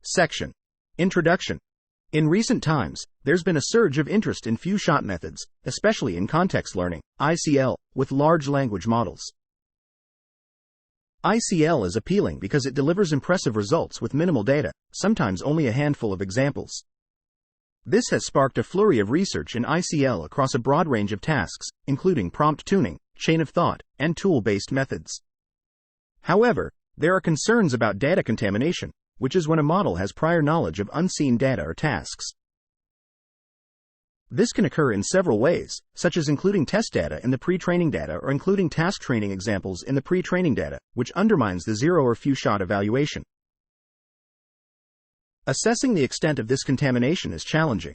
Section. Introduction. In recent times, there's been a surge of interest in few-shot methods, especially in context learning, ICL, with large language models. ICL is appealing because it delivers impressive results with minimal data, sometimes only a handful of examples. This has sparked a flurry of research in ICL across a broad range of tasks, including prompt tuning, chain of thought, and tool-based methods. However, there are concerns about data contamination, which is when a model has prior knowledge of unseen data or tasks. This can occur in several ways, such as including test data in the pre-training data or including task training examples in the pre-training data, which undermines the zero or few-shot evaluation. Assessing the extent of this contamination is challenging.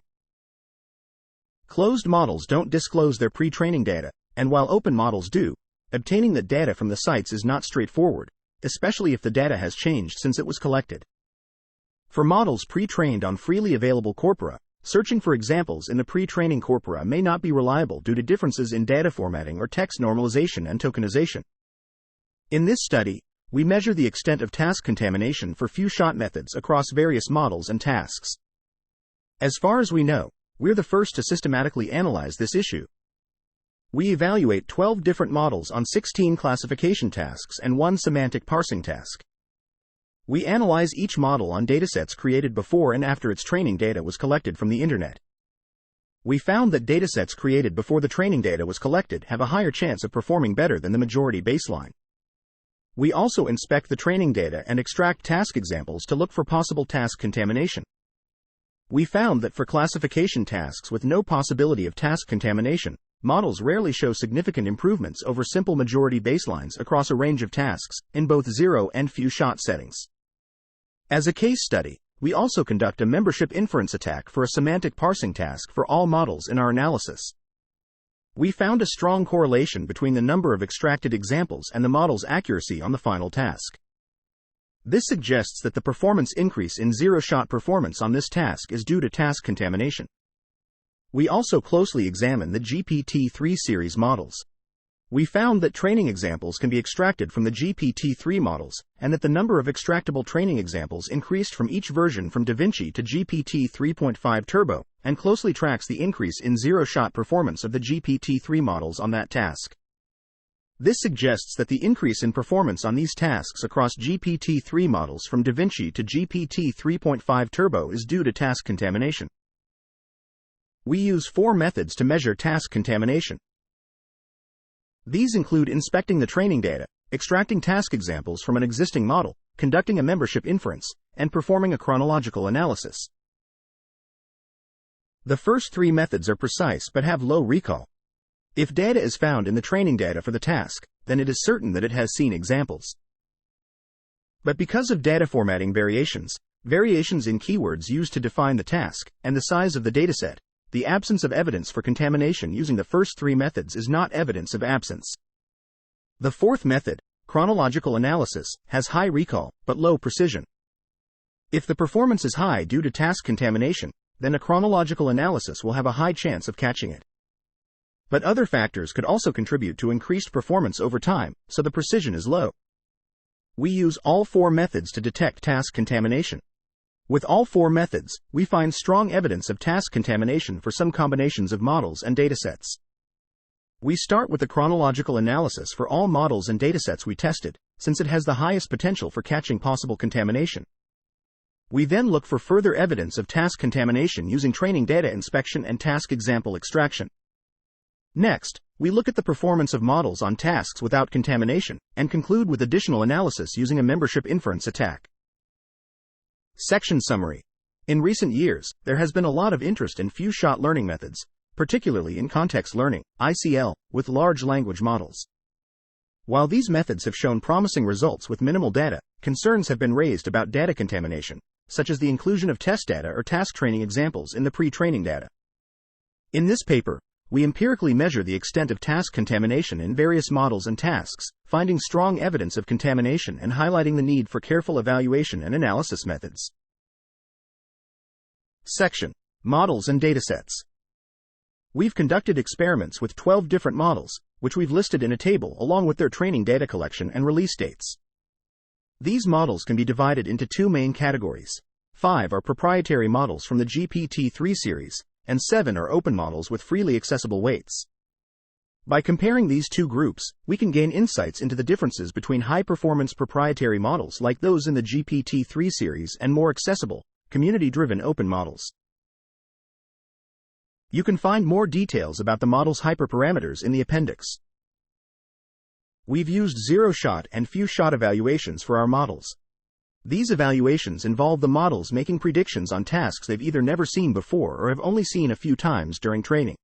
Closed models don't disclose their pre-training data, and while open models do, obtaining the data from the sites is not straightforward, especially if the data has changed since it was collected. For models pre-trained on freely available corpora, searching for examples in the pre-training corpora may not be reliable due to differences in data formatting or text normalization and tokenization. In this study, we measure the extent of task contamination for few-shot methods across various models and tasks. As far as we know, we're the first to systematically analyze this issue. We evaluate 12 different models on 16 classification tasks and 1 semantic parsing task. We analyze each model on datasets created before and after its training data was collected from the internet. We found that datasets created before the training data was collected have a higher chance of performing better than the majority baseline. We also inspect the training data and extract task examples to look for possible task contamination. We found that for classification tasks with no possibility of task contamination, models rarely show significant improvements over simple majority baselines across a range of tasks, in both zero and few-shot settings. As a case study, we also conduct a membership inference attack for a semantic parsing task for all models in our analysis. We found a strong correlation between the number of extracted examples and the model's accuracy on the final task. This suggests that the performance increase in zero-shot performance on this task is due to task contamination. We also closely examine the GPT-3 series models. We found that training examples can be extracted from the GPT-3 models, and that the number of extractable training examples increased from each version from DaVinci to GPT 3.5 Turbo, and closely tracks the increase in zero-shot performance of the GPT-3 models on that task. This suggests that the increase in performance on these tasks across GPT-3 models from DaVinci to GPT 3.5 Turbo is due to task contamination. We use 4 methods to measure task contamination. These include inspecting the training data, extracting task examples from an existing model, conducting a membership inference, and performing a chronological analysis. The first 3 methods are precise but have low recall. If data is found in the training data for the task, then it is certain that it has seen examples. But because of data formatting variations in keywords used to define the task, and the size of the dataset, the absence of evidence for contamination using the first 3 methods is not evidence of absence. The 4th method, chronological analysis, has high recall, but low precision. If the performance is high due to task contamination, then a chronological analysis will have a high chance of catching it. But other factors could also contribute to increased performance over time, so the precision is low. We use all 4 methods to detect task contamination. With all 4 methods, we find strong evidence of task contamination for some combinations of models and datasets. We start with the chronological analysis for all models and datasets we tested, since it has the highest potential for catching possible contamination. We then look for further evidence of task contamination using training data inspection and task example extraction. Next, we look at the performance of models on tasks without contamination, and conclude with additional analysis using a membership inference attack. Section summary. In recent years, there has been a lot of interest in few-shot learning methods, particularly in context learning, ICL, with large language models. While these methods have shown promising results with minimal data, concerns have been raised about data contamination, such as the inclusion of test data or task training examples in the pre-training data. In this paper, we empirically measure the extent of task contamination in various models and tasks, finding strong evidence of contamination and highlighting the need for careful evaluation and analysis methods. Section. Models and datasets. We've conducted experiments with 12 different models, which we've listed in a table along with their training data collection and release dates. These models can be divided into 2 main categories: 5 are proprietary models from the GPT-3 series, and 7 are open models with freely accessible weights. By comparing these two groups, we can gain insights into the differences between high-performance proprietary models like those in the GPT-3 series and more accessible, community-driven open models. You can find more details about the model's hyperparameters in the appendix. We've used zero-shot and few-shot evaluations for our models. These evaluations involve the models making predictions on tasks they've either never seen before or have only seen a few times during training.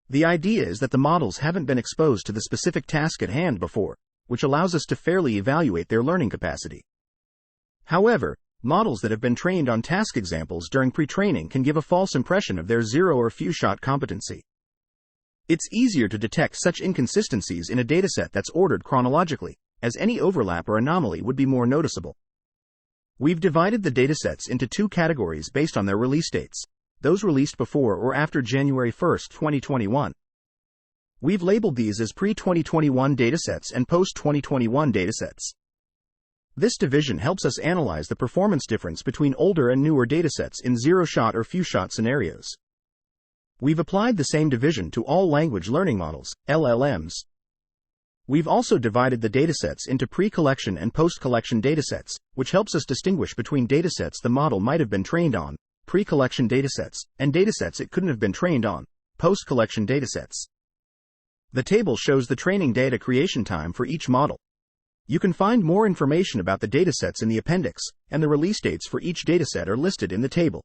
The idea is that the models haven't been exposed to the specific task at hand before, which allows us to fairly evaluate their learning capacity. However, models that have been trained on task examples during pre-training can give a false impression of their zero or few-shot competency. It's easier to detect such inconsistencies in a dataset that's ordered chronologically, as any overlap or anomaly would be more noticeable. We've divided the datasets into two categories based on their release dates, those released before or after January 1, 2021. We've labeled these as pre-2021 datasets and post-2021 datasets. This division helps us analyze the performance difference between older and newer datasets in zero-shot or few-shot scenarios. We've applied the same division to all language learning models, LLMs. We've also divided the datasets into pre-collection and post-collection datasets, which helps us distinguish between datasets the model might have been trained on, pre-collection datasets, and datasets it couldn't have been trained on, post-collection datasets. The table shows the training data creation time for each model. You can find more information about the datasets in the appendix, and the release dates for each dataset are listed in the table.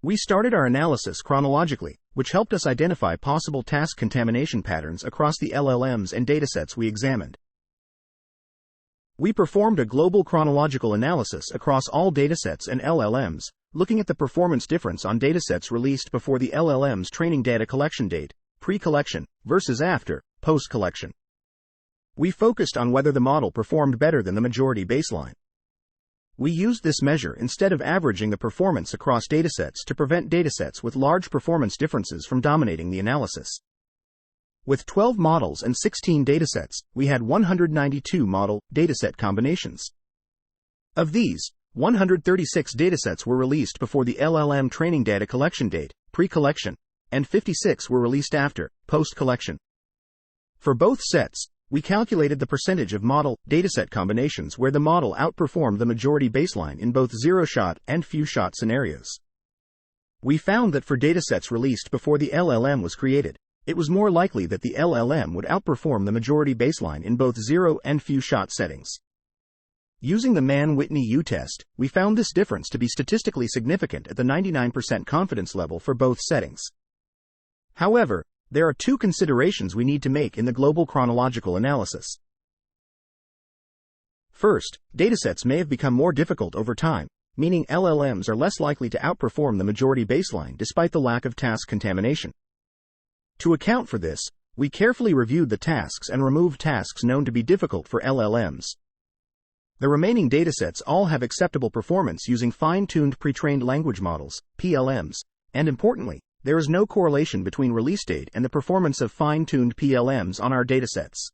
We started our analysis chronologically, which helped us identify possible task contamination patterns across the LLMs and datasets we examined. We performed a global chronological analysis across all datasets and LLMs, looking at the performance difference on datasets released before the LLM's training data collection date, pre-collection, versus after, post-collection. We focused on whether the model performed better than the majority baseline. We used this measure instead of averaging the performance across datasets to prevent datasets with large performance differences from dominating the analysis. With 12 models and 16 datasets, we had 192 model-dataset combinations. Of these, 136 datasets were released before the LLM training data collection date, pre-collection, and 56 were released after, post-collection. For both sets, we calculated the percentage of model-dataset combinations where the model outperformed the majority baseline in both zero-shot and few-shot scenarios. We found that for datasets released before the LLM was created, it was more likely that the LLM would outperform the majority baseline in both zero and few-shot settings. Using the Mann-Whitney U-test, we found this difference to be statistically significant at the 99% confidence level for both settings. However, there are two considerations we need to make in the global chronological analysis. First, datasets may have become more difficult over time, meaning LLMs are less likely to outperform the majority baseline despite the lack of task contamination. To account for this, we carefully reviewed the tasks and removed tasks known to be difficult for LLMs. The remaining datasets all have acceptable performance using fine-tuned pre-trained language models, PLMs, and importantly, there is no correlation between release date and the performance of fine-tuned PLMs on our datasets.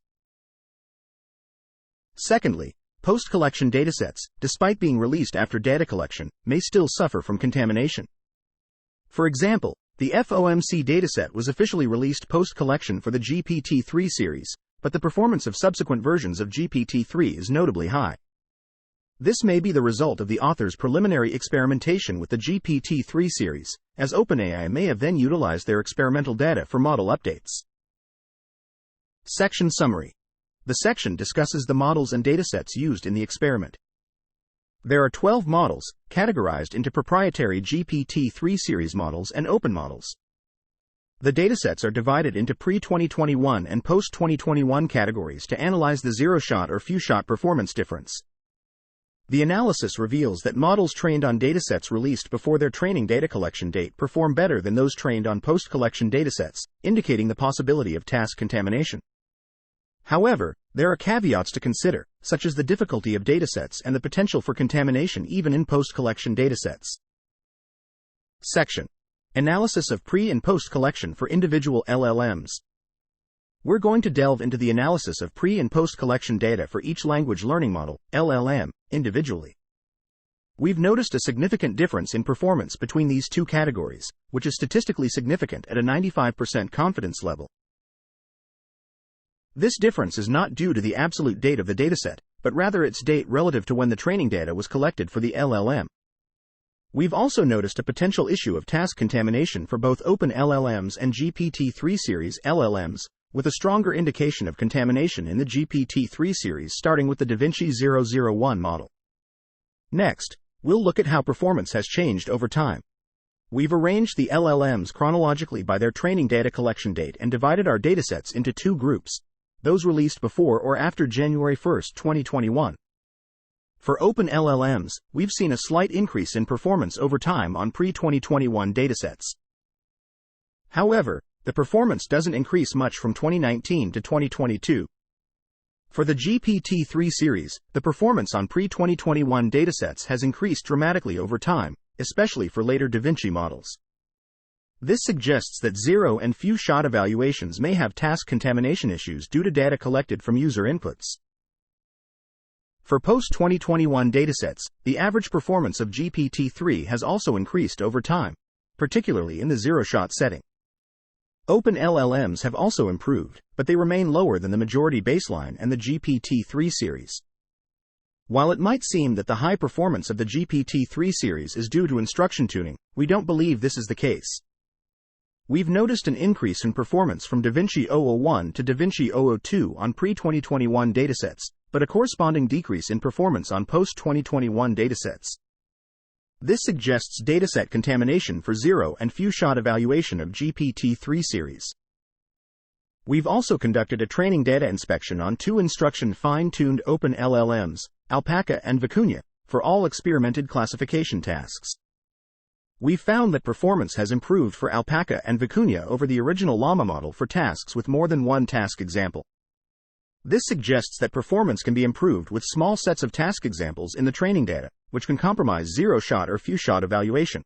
Secondly, post-collection datasets, despite being released after data collection, may still suffer from contamination. For example, the FOMC dataset was officially released post-collection for the GPT-3 series, but the performance of subsequent versions of GPT-3 is notably high. This may be the result of the author's preliminary experimentation with the GPT-3 series, as OpenAI may have then utilized their experimental data for model updates. Section Summary. The section discusses the models and datasets used in the experiment. There are 12 models, categorized into proprietary GPT-3 series models and open models. The datasets are divided into pre-2021 and post-2021 categories to analyze the zero-shot or few-shot performance difference. The analysis reveals that models trained on datasets released before their training data collection date perform better than those trained on post-collection datasets, indicating the possibility of task contamination. However, there are caveats to consider, such as the difficulty of datasets and the potential for contamination even in post-collection datasets. Section. Analysis of pre- and post-collection for individual LLMs. We're going to delve into the analysis of pre- and post-collection data for each language learning model, LLM, individually. We've noticed a significant difference in performance between these two categories, which is statistically significant at a 95% confidence level. This difference is not due to the absolute date of the dataset, but rather its date relative to when the training data was collected for the LLM. We've also noticed a potential issue of task contamination for both Open LLMs and GPT-3 series LLMs, with a stronger indication of contamination in the GPT-3 series starting with the DaVinci 001 model. Next, we'll look at how performance has changed over time. We've arranged the LLMs chronologically by their training data collection date and divided our datasets into two groups, those released before or after January 1, 2021. For Open LLMs, we've seen a slight increase in performance over time on pre-2021 datasets. However, the performance doesn't increase much from 2019 to 2022. For the GPT-3 series, the performance on pre-2021 datasets has increased dramatically over time, especially for later DaVinci models. This suggests that zero and few shot evaluations may have task contamination issues due to data collected from user inputs. For post-2021 datasets, the average performance of GPT-3 has also increased over time, particularly in the zero-shot setting. Open LLMs have also improved, but they remain lower than the majority baseline and the GPT-3 series. While it might seem that the high performance of the GPT-3 series is due to instruction tuning, we don't believe this is the case. We've noticed an increase in performance from DaVinci 001 to DaVinci 002 on pre-2021 datasets, but a corresponding decrease in performance on post-2021 datasets. This suggests dataset contamination for zero and few shot evaluation of GPT-3 series. We've also conducted a training data inspection on two instruction fine-tuned Open LLMs, Alpaca and Vicuña, for all experimented classification tasks. We found that performance has improved for Alpaca and Vicuña over the original Llama model for tasks with more than one task example. This suggests that performance can be improved with small sets of task examples in the training data, which can compromise zero-shot or few-shot evaluation.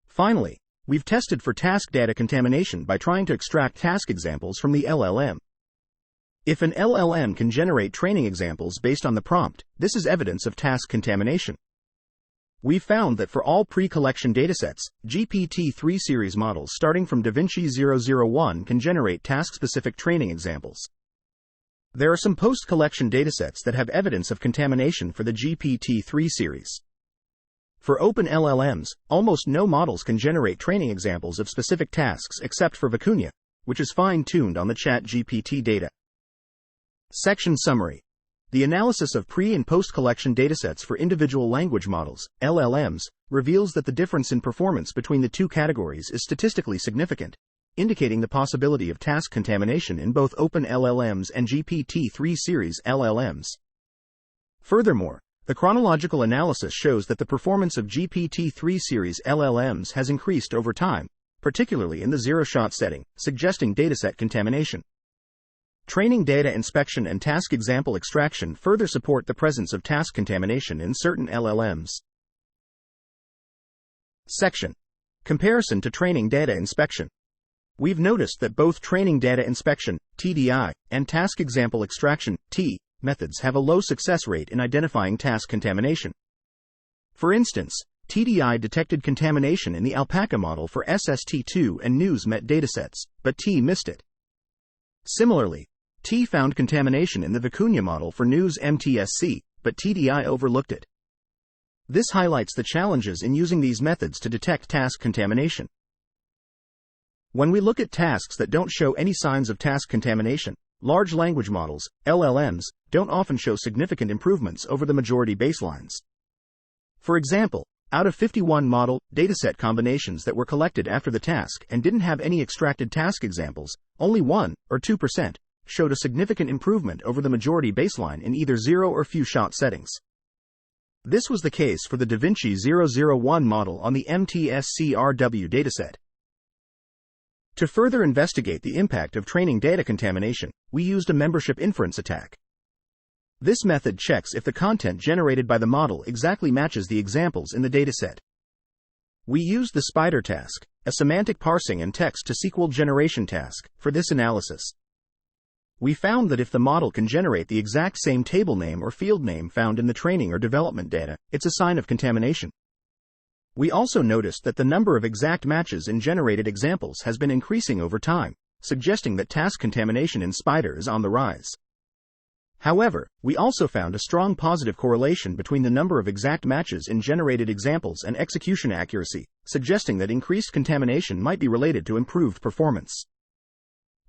Finally, we've tested for task data contamination by trying to extract task examples from the LLM. If an LLM can generate training examples based on the prompt, this is evidence of task contamination. We found that for all pre-collection datasets, GPT-3 series models starting from DaVinci 001 can generate task-specific training examples. There are some post-collection datasets that have evidence of contamination for the GPT-3 series. For Open LLMs, almost no models can generate training examples of specific tasks except for Vicuña, which is fine-tuned on the ChatGPT data. Section Summary. The analysis of pre- and post-collection datasets for individual language models, LLMs, reveals that the difference in performance between the two categories is statistically significant, indicating the possibility of task contamination in both Open LLMs and GPT-3 series LLMs. Furthermore, the chronological analysis shows that the performance of GPT-3 series LLMs has increased over time, particularly in the zero-shot setting, suggesting dataset contamination. Training data inspection and task example extraction further support the presence of task contamination in certain LLMs. Section. Comparison to training data inspection. We've noticed that both training data inspection, TDI, and task example extraction, T, methods have a low success rate in identifying task contamination. For instance, TDI detected contamination in the Alpaca model for SST2 and NewsMet datasets, but T missed it. Similarly, T found contamination in the Vicuña model for NewsMTSC, but TDI overlooked it. This highlights the challenges in using these methods to detect task contamination. When we look at tasks that don't show any signs of task contamination, large language models, LLMs, don't often show significant improvements over the majority baselines. For example, out of 51 model dataset combinations that were collected after the task and didn't have any extracted task examples, only 1 or 2% showed a significant improvement over the majority baseline in either zero or few shot settings. This was the case for the DaVinci 001 model on the MTSC-RW dataset. To further investigate the impact of training data contamination, we used a membership inference attack. This method checks if the content generated by the model exactly matches the examples in the dataset. We used the spider task, a semantic parsing and text-to-SQL generation task, for this analysis. We found that if the model can generate the exact same table name or field name found in the training or development data, it's a sign of contamination. We also noticed that the number of exact matches in generated examples has been increasing over time, suggesting that task contamination in Spider is on the rise. However, we also found a strong positive correlation between the number of exact matches in generated examples and execution accuracy, suggesting that increased contamination might be related to improved performance.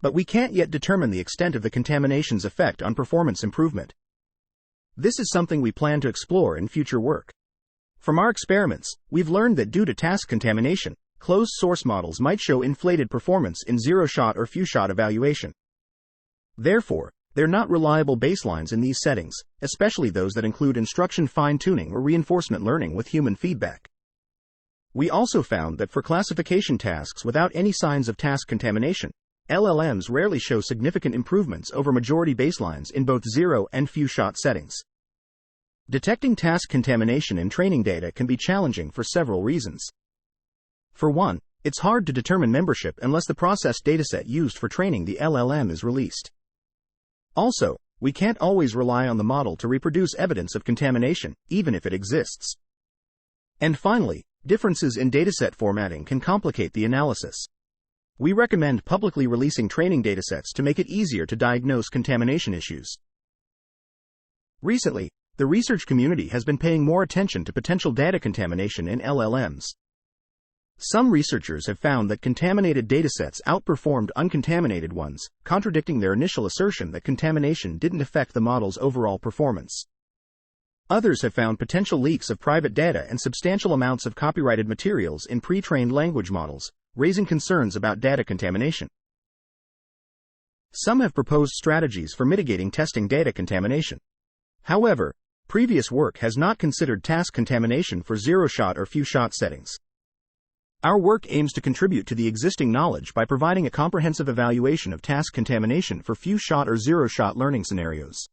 But we can't yet determine the extent of the contamination's effect on performance improvement. This is something we plan to explore in future work. From our experiments, we've learned that due to task contamination, closed-source models might show inflated performance in zero-shot or few-shot evaluation. Therefore, they're not reliable baselines in these settings, especially those that include instruction fine-tuning or reinforcement learning with human feedback. We also found that for classification tasks without any signs of task contamination, LLMs rarely show significant improvements over majority baselines in both zero and few-shot settings. Detecting task contamination in training data can be challenging for several reasons. For one, it's hard to determine membership unless the processed dataset used for training the LLM is released. Also, we can't always rely on the model to reproduce evidence of contamination, even if it exists. And finally, differences in dataset formatting can complicate the analysis. We recommend publicly releasing training datasets to make it easier to diagnose contamination issues. Recently, the research community has been paying more attention to potential data contamination in LLMs. Some researchers have found that contaminated datasets outperformed uncontaminated ones, contradicting their initial assertion that contamination didn't affect the model's overall performance. Others have found potential leaks of private data and substantial amounts of copyrighted materials in pre-trained language models, raising concerns about data contamination. Some have proposed strategies for mitigating testing data contamination. However, previous work has not considered task contamination for zero-shot or few-shot settings. Our work aims to contribute to the existing knowledge by providing a comprehensive evaluation of task contamination for few-shot or zero-shot learning scenarios.